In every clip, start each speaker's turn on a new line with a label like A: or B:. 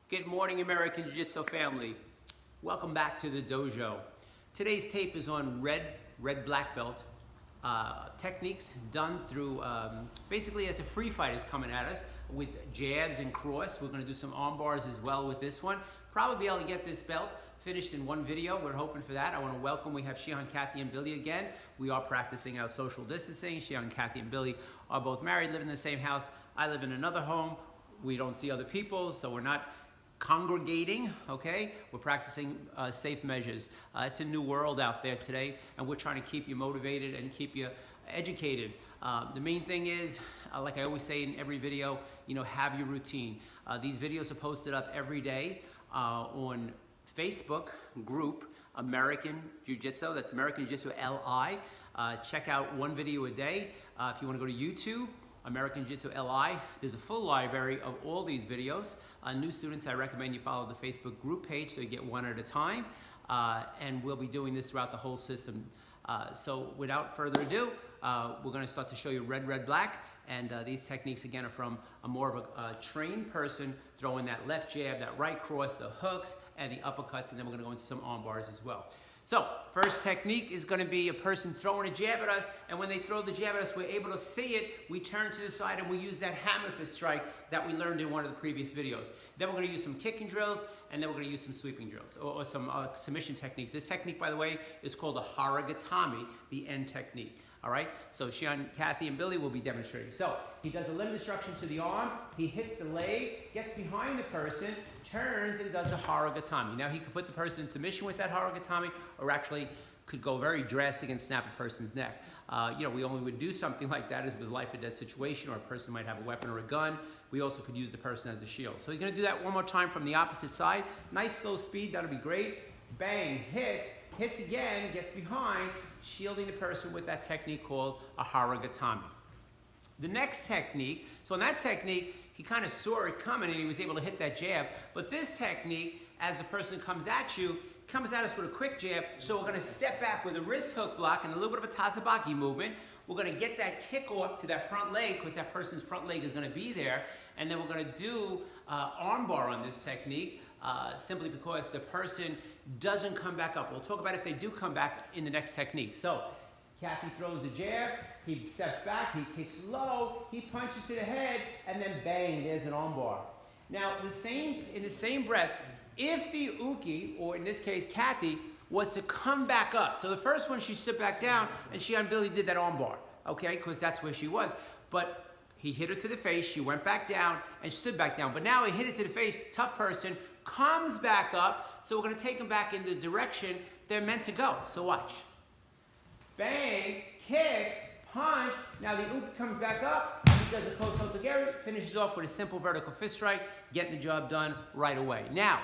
A: Good morning, American Jiu-Jitsu family. Welcome back to the dojo. Today's tape is on red black belt techniques done through basically as a free fight is coming at us with jabs and cross. We're going to do some arm bars as well with this one. Probably be able to get this belt finished in one video. We're hoping for that. I want to welcome, we have Shihan, Kathy, and Billy again. We are practicing our social distancing. Shihan, Kathy, and Billy are both married, live in the same house. I live in another home. We don't see other people, so we're not congregating, okay? We're practicing safe measures. It's a new world out there today, and we're trying to keep you motivated and keep you educated. The main thing is, like I always say in every video, have your routine. These videos are posted up every day on Facebook group American Jiu-Jitsu. That's American Jiu-Jitsu LI. Check out one video a day. If you want to go to YouTube, American Jiu-Jitsu LI. There's a full library of all these videos. New students, I recommend you follow the Facebook group page so you get one at a time. And we'll be doing this throughout the whole system. So without further ado, we're going to start to show you red, black. And these techniques, again, are from more of a trained person throwing that left jab, that right cross, the hooks, and the uppercuts. And then we're going to go into some arm bars as well. So, first technique is going to be a person throwing a jab at us, and when they throw the jab at us, we're able to see it. We turn to the side and we use that hammer fist strike that we learned in one of the previous videos. Then we're going to use some kicking drills, and then we're going to use some sweeping drills, or some submission techniques. This technique, by the way, is called a haragatami, the end technique. All right, so Shihan, Kathy, and Billy will be demonstrating. So he does a limb destruction to the arm, he hits the leg, gets behind the person, turns, and does a haragatami. Now he could put the person in submission with that haragatami, or actually could go very drastic and snap a person's neck. We only would do something like that if it was life or death situation, or a person might have a weapon or a gun. We also could use the person as a shield. So he's going to do that one more time from the opposite side. Nice slow speed, that'll be great. Bang, hits again, gets behind, shielding the person with that technique called a haragatami. The next technique, so in that technique, he kind of saw it coming and he was able to hit that jab. But this technique, as the person comes at you, comes at us with a quick jab, so we're going to step back with a wrist hook block and a little bit of a tazabaki movement. We're going to get that kick off to that front leg because that person's front leg is going to be there. And then we're going to do arm bar on this technique simply because the person doesn't come back up. We'll talk about if they do come back in the next technique. So, Kathy throws the jab, he steps back, he kicks low, he punches to the head, and then bang, there's an arm bar. Now, in the same breath, if the uke, or in this case Kathy, was to come back up. So the first one she stood back down, and she and Billy did that arm bar, okay, because that's where she was. But he hit her to the face, she went back down, and stood back down. But now he hit it to the face, tough person, comes back up, so we're going to take them back in the direction they're meant to go. So watch. Bang, kicks, punch. Now the uke comes back up, he does a close otogari, finishes off with a simple vertical fist strike, getting the job done right away. Now,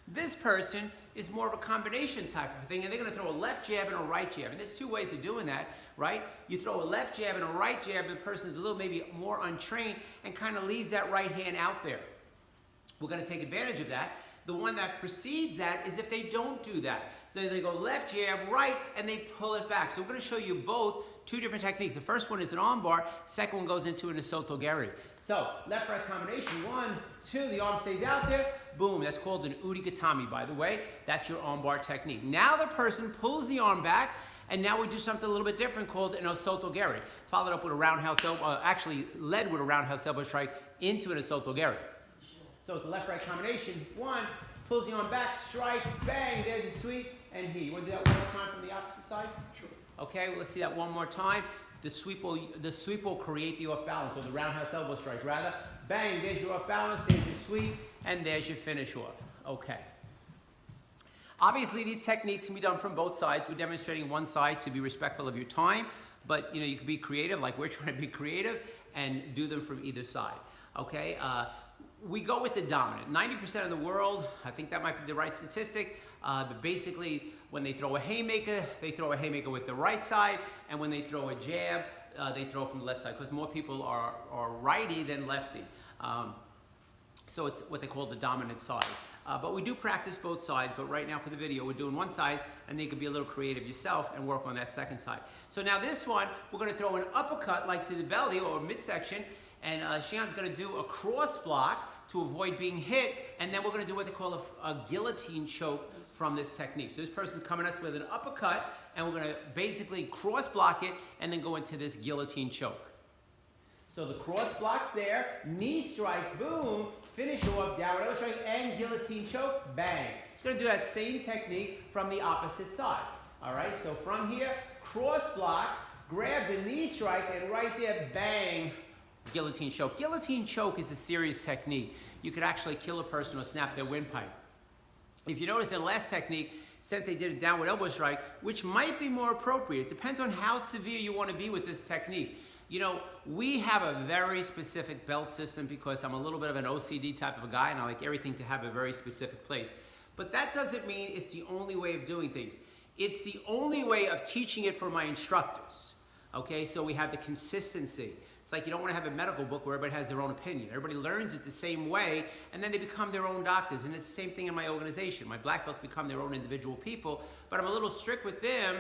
A: this person is more of a combination type of thing, and they're going to throw a left jab and a right jab. And there's two ways of doing that, right? You throw a left jab and a right jab, and the person is a little maybe more untrained and kind of leaves that right hand out there. We're going to take advantage of that. The one that precedes that is if they don't do that. So they go left jab, right, and they pull it back. So we're going to show you both two different techniques. The first one is an arm bar. Second one goes into an osotogari. So left-right combination, 1, 2, the arm stays out there. Boom, that's called an urigatami, by the way. That's your arm bar technique. Now the person pulls the arm back, and now we do something a little bit different called an osotogari. Followed up with a roundhouse elbow, actually led with a roundhouse elbow strike into an osotogari. So it's a left-right combination. 1, pulls the arm back, strikes, bang, there's a sweep, and he. You want to do that one more time from the opposite side? Sure. Okay, well, let's see that one more time. The sweep will create the off balance, or the roundhouse elbow strike, rather. Bang, there's your off balance, there's your sweep, and there's your finish off. Okay. Obviously, these techniques can be done from both sides. We're demonstrating one side to be respectful of your time, but you can be creative, like we're trying to be creative, and do them from either side. Okay. We go with the dominant. 90% of the world, I think that might be the right statistic, but basically when they throw a haymaker with the right side, and when they throw a jab, they throw from the left side, because more people are righty than lefty. So it's what they call the dominant side. But we do practice both sides, but right now for the video, we're doing one side, and then you can be a little creative yourself and work on that second side. So now this one, we're going to throw an uppercut like to the belly or midsection, and Shihan's going to do a cross block to avoid being hit, and then we're going to do what they call a guillotine choke from this technique. So this person's coming at us with an uppercut, and we're going to basically cross block it and then go into this guillotine choke. So the cross block's there, knee strike, boom, finish off, downward elbow strike, and guillotine choke, bang. It's going to do that same technique from the opposite side. All right, so from here, cross block, grabs a knee strike, and right there, bang, guillotine choke. Guillotine choke is a serious technique. You could actually kill a person or snap their windpipe. If you notice in the last technique, Sensei did a downward elbow strike, which might be more appropriate. It depends on how severe you want to be with this technique. You know, we have a very specific belt system because I'm a little bit of an OCD type of a guy, and I like everything to have a very specific place. But that doesn't mean it's the only way of doing things. It's the only way of teaching it for my instructors. Okay, so we have the consistency. It's like you don't want to have a medical book where everybody has their own opinion. Everybody learns it the same way, and then they become their own doctors. And it's the same thing in my organization. My black belts become their own individual people, but I'm a little strict with them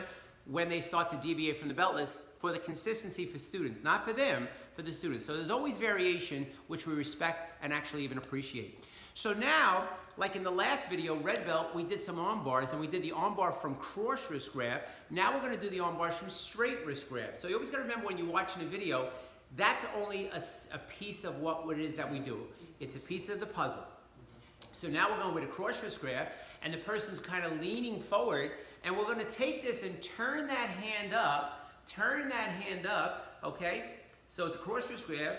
A: when they start to deviate from the belt list for the consistency for students, not for them, for the students. So there's always variation, which we respect and actually even appreciate. So now, like in the last video, red belt, we did some arm bars, and we did the arm bar from cross wrist grab. Now we're going to do the arm bars from straight wrist grab. So you always got to remember when you're watching a video, that's only a piece of what it is that we do. It's a piece of the puzzle. So now we're going with a cross wrist grab, and the person's kind of leaning forward, and we're going to take this and turn that hand up, okay? So it's a cross wrist grab,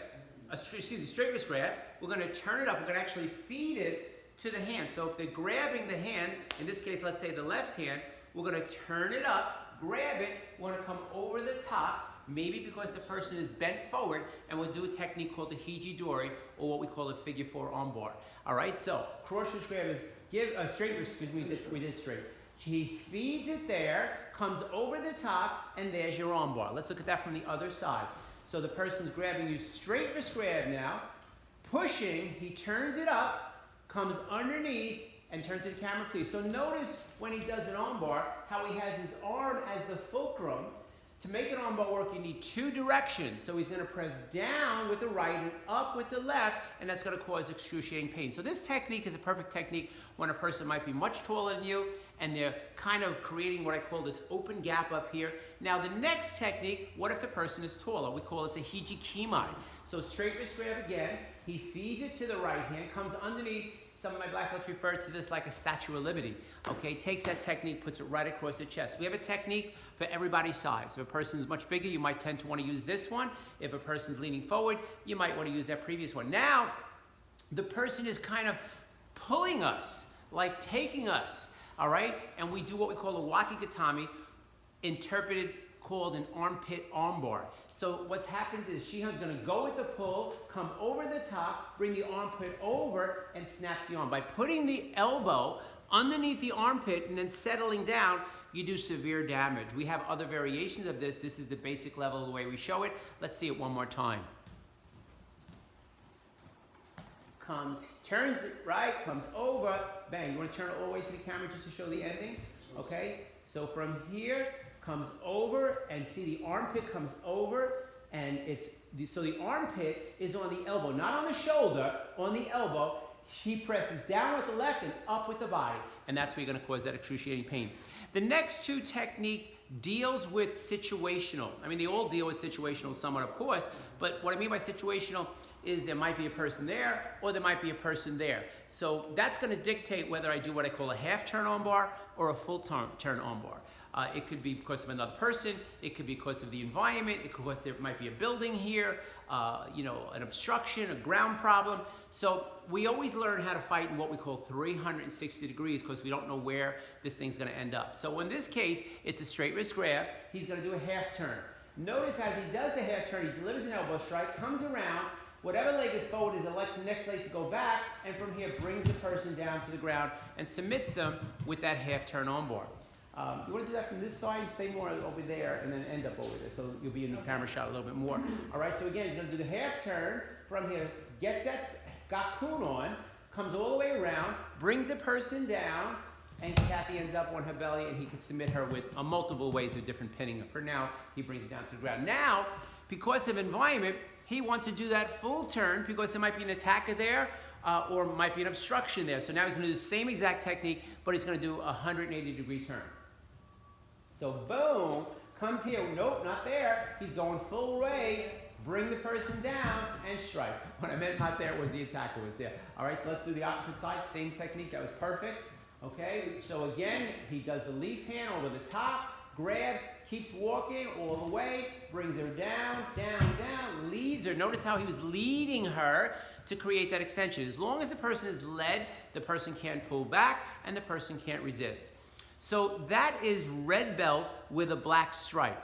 A: straight wrist grab. We're going to turn it up. We're going to actually feed it to the hand. So if they're grabbing the hand, in this case, let's say the left hand, we're going to turn it up, grab it, we're going to come over the top, maybe because the person is bent forward, and we'll do a technique called the hiji-dori, or what we call a figure 4 arm bar. All right, so cross wrist grab is straight wrist, excuse me, we did straight. He feeds it there, comes over the top, and there's your arm bar. Let's look at that from the other side. So the person's grabbing you straight wrist grab now, pushing, he turns it up, comes underneath, and turn to the camera, please. So notice when he does an arm bar, how he has his arm as the fulcrum. To make an arm bar work, you need two directions. So he's going to press down with the right and up with the left, and that's going to cause excruciating pain. So this technique is a perfect technique when a person might be much taller than you, and they're kind of creating what I call this open gap up here. Now the next technique, what if the person is taller? We call this a hiji-kimai. So straight wrist grab again, he feeds it to the right hand, comes underneath. Some of my black belts refer to this like a Statue of Liberty. Okay, takes that technique, puts it right across the chest. We have a technique for everybody's size. If a person is much bigger, you might tend to want to use this one. If a person's leaning forward, you might want to use that previous one. Now, the person is kind of pulling us, like taking us, all right? And we do what we call a wakigatami, interpreted called an armpit armbar. So what's happened is Shihan's going to go with the pull, come over the top, bring the armpit over, and snap the arm. By putting the elbow underneath the armpit and then settling down, you do severe damage. We have other variations of this. This is the basic level of the way we show it. Let's see it one more time. Comes, turns it right, comes over, bang. You want to turn it all the way to the camera just to show the ending? Okay, so from here, comes over, and see the armpit comes over, and so the armpit is on the elbow, not on the shoulder, on the elbow. She presses down with the left and up with the body, and that's where you're going to cause that excruciating pain. The next two technique deals with situational. I mean, they all deal with situational somewhat, of course, but what I mean by situational is there might be a person there, or there might be a person there. So that's going to dictate whether I do what I call a half turn arm bar or a full turn arm bar. It could be because of another person, it could be because of the environment, it could because there might be a building here, you know, an obstruction, a ground problem. So we always learn how to fight in what we call 360 degrees because we don't know where this thing's going to end up. So in this case, it's a straight wrist grab. He's going to do a half turn. Notice as he does the half turn, he delivers an elbow strike, comes around, whatever leg is forward is the next leg to go back, and from here brings the person down to the ground and submits them with that half turn arm bar. You want to do that from this side, stay more over there, and then end up over there, so you'll be in the camera shot a little bit more. All right, so again, he's going to do the half turn from here, gets that gakun on, comes all the way around, brings the person down, and Kathy ends up on her belly, and he can submit her with multiple ways of different pinning. For now, he brings it down to the ground. Now, because of environment, he wants to do that full turn because there might be an attacker there, or might be an obstruction there. So now he's going to do the same exact technique, but he's going to do a 180-degree turn. So boom, comes here, nope, not there. He's going full way, bring the person down, and strike. What I meant not there was the attacker was there. All right, so let's do the opposite side, same technique, that was perfect. Okay, so again, he does the leaf hand over the top, grabs, keeps walking all the way, brings her down, down, down, leads her. Notice how he was leading her to create that extension. As long as the person is led, the person can't pull back and the person can't resist. So that is red belt with a black stripe.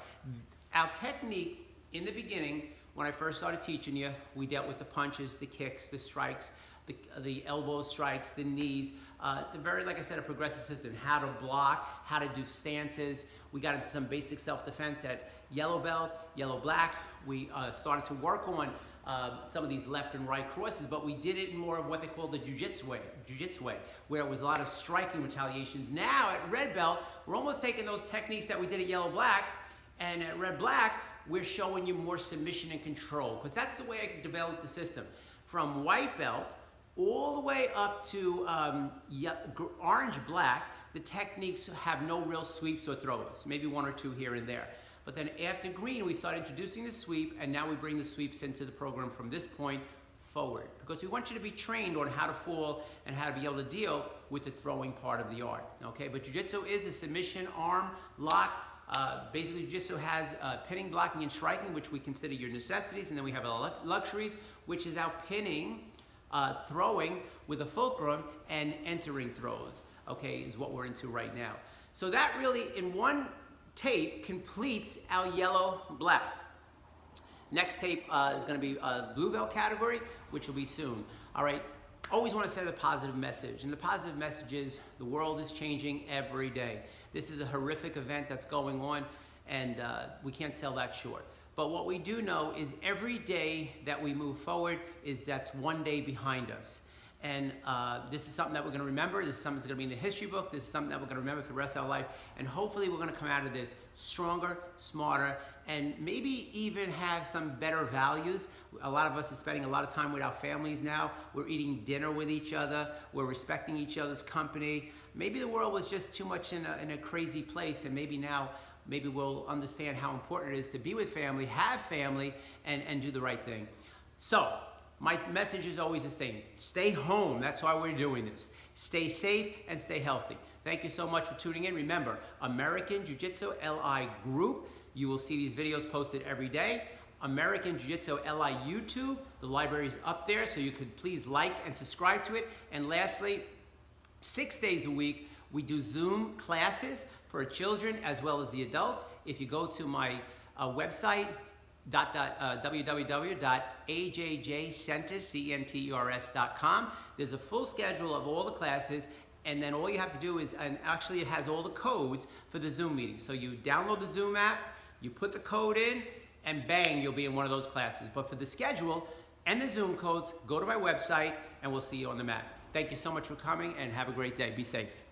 A: Our technique in the beginning, when I first started teaching you, we dealt with the punches, the kicks, the strikes, the elbow strikes, the knees. It's a very, like I said, a progressive system. How to block, how to do stances. We got into some basic self-defense at yellow belt, yellow black. We started to work on some of these left and right crosses, but we did it in more of what they call the jiu-jitsu way, where it was a lot of striking retaliation. Now at red belt, we're almost taking those techniques that we did at yellow black, and at red black, we're showing you more submission and control, because that's the way I developed the system. From white belt all the way up to orange black, the techniques have no real sweeps or throws, maybe one or two here and there. But then after green, we started introducing the sweep, and now we bring the sweeps into the program from this point forward, because we want you to be trained on how to fall and how to be able to deal with the throwing part of the art. Okay, but jiu-jitsu is a submission, arm, lock. Basically, jiu-jitsu has pinning, blocking, and striking, which we consider your necessities, and then we have our luxuries, which is our pinning, throwing with a fulcrum, and entering throws, okay, is what we're into right now. So that really, in one tape, completes our yellow black. Next tape is going to be blue belt category, which will be soon. All right, always want to send a positive message, and the positive message is the world is changing every day. This is a horrific event that's going on, and we can't sell that short. But what we do know is every day that we move forward that's one day behind us. And this is something that we're going to remember. This is something that's going to be in the history book. This is something that we're going to remember for the rest of our life. And hopefully we're going to come out of this stronger, smarter, and maybe even have some better values. A lot of us are spending a lot of time with our families now. We're eating dinner with each other. We're respecting each other's company. Maybe the world was just too much in a crazy place, and maybe now we'll understand how important it is to be with family, have family, and do the right thing. So, my message is always the same. Stay home. That's why we're doing this. Stay safe and stay healthy. Thank you so much for tuning in. Remember, American Jiu-Jitsu LI Group. You will see these videos posted every day. American Jiu-Jitsu LI YouTube. The library is up there, so you could please like and subscribe to it. And lastly, 6 days a week, we do Zoom classes for children as well as the adults. If you go to my website, www.ajjcenters.com. There's a full schedule of all the classes, and then all you have to do is, and actually it has all the codes for the Zoom meeting. So you download the Zoom app, you put the code in, and bang, you'll be in one of those classes. But for the schedule and the Zoom codes, go to my website, and we'll see you on the mat. Thank you so much for coming, and have a great day. Be safe.